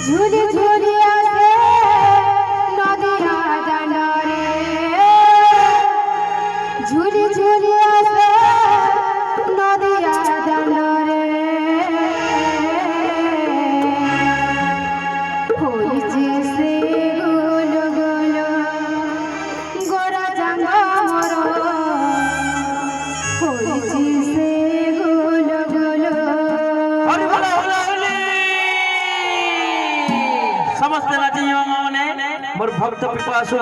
ঝুলি ঝুলি আসে নদিয়া দানরে ঝুলি ঝুলি আসে নদিয়া দানরে হইছে সে গোল গোল গোরা জাঙ্গা মর হইছে সে গোল গোল समस्त नाची मोर भक्त पिपासु